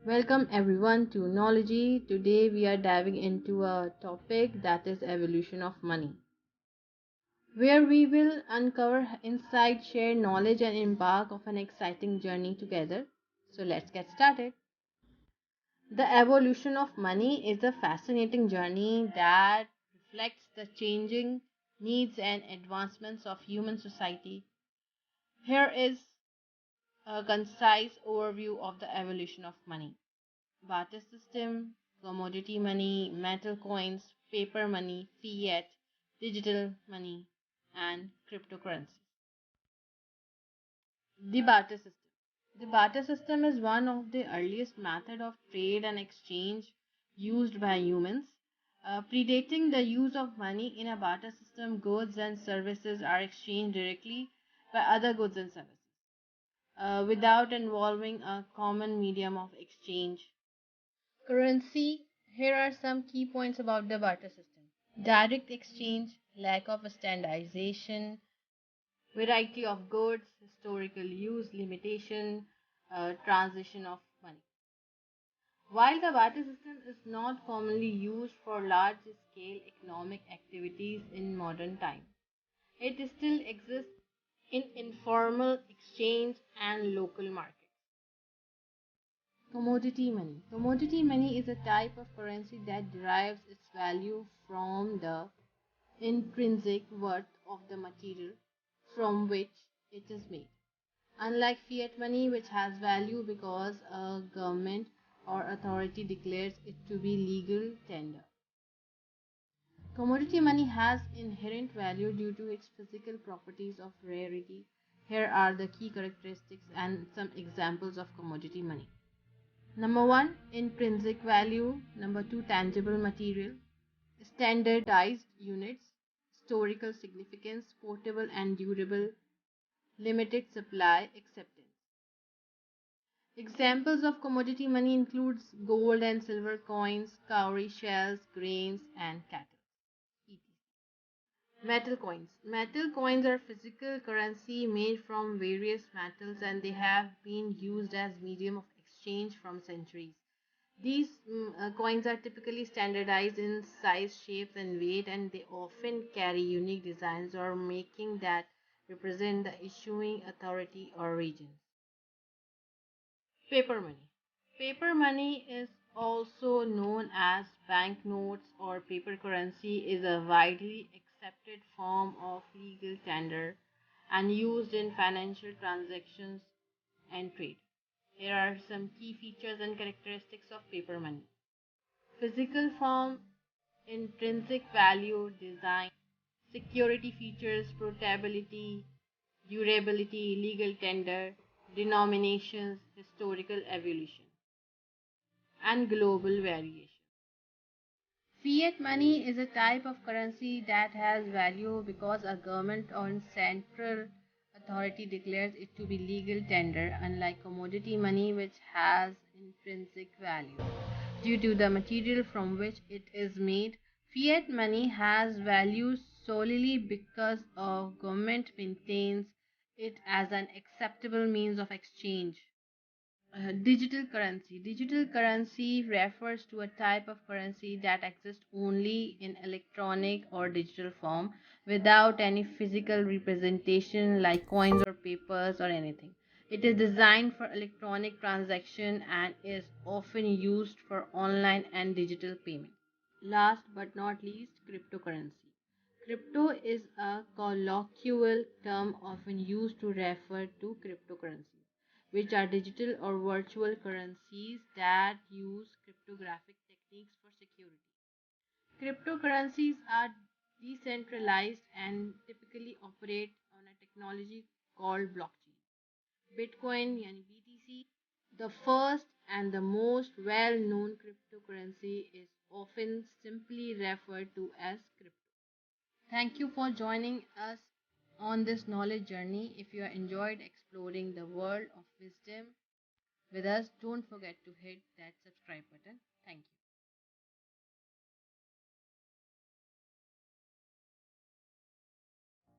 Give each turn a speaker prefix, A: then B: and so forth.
A: Welcome everyone to knowledgy. Today we are diving into a topic that is evolution of money, where we will uncover insight, share knowledge and embark of an exciting journey together. So let's get started. The evolution of money is a fascinating journey that reflects the changing needs and advancements of human society. Here is a concise overview of the evolution of money. Barter system, commodity money, metal coins, paper money, fiat, digital money, and cryptocurrency. The barter system. The barter system is one of the earliest methods of trade and exchange used by humans. Predating the use of money in a barter system, goods and services are exchanged directly by other goods and services without involving a common medium of exchange. Currency. Here are some key points about the barter system. Direct exchange, lack of standardization, variety of goods, historical use, limitation, transition of money. While the barter system is not commonly used for large scale economic activities in modern times, it still exists in informal exchange and local markets. Commodity money. Commodity money is a type of currency that derives its value from the intrinsic worth of the material from which it is made. Unlike fiat money, which has value because a government or authority declares it to be legal tender. Commodity money has inherent value due to its physical properties of rarity. Here are the key characteristics and some examples of commodity money. Number one, intrinsic value. Number two, tangible material. Standardized units. Historical significance. Portable and durable. Limited supply. Acceptance. Examples of commodity money includes gold and silver coins, cowrie shells, grains, and cattle. etc. Metal coins. Metal coins are physical currency made from various metals and they have been used as medium of exchange from centuries. These coins are typically standardized in size, shapes, and weight, and they often carry unique designs or making that represent the issuing authority or region. Paper money. Paper money is also known as banknotes or paper currency is a widely accepted form of legal tender and used in financial transactions and trade. Here are some key features and characteristics of paper money. Physical form, intrinsic value, design, security features, portability, durability, legal tender, denominations, historical evolution, and global variation. Fiat money is a type of currency that has value because a government or central authority declares it to be legal tender, unlike commodity money, which has intrinsic value. Due to the material from which it is made, fiat money has value solely because of government maintains it as an acceptable means of exchange. Digital currency. Digital currency refers to a type of currency that exists only in electronic or digital form without any physical representation like coins or papers or anything. It is designed for electronic transaction and is often used for online and digital payment. Last but not least, cryptocurrency. Crypto is a colloquial term often used to refer to cryptocurrencies, which are digital or virtual currencies that use cryptographic techniques for security. Cryptocurrencies are decentralized and typically operate on a technology called blockchain. Bitcoin, yani BTC, the first and the most well known cryptocurrency, is often simply referred to as crypto. Thank you for joining us on this knowledge journey. If you enjoyed exploring the world of wisdom with us, don't forget to hit that subscribe button. Thank you.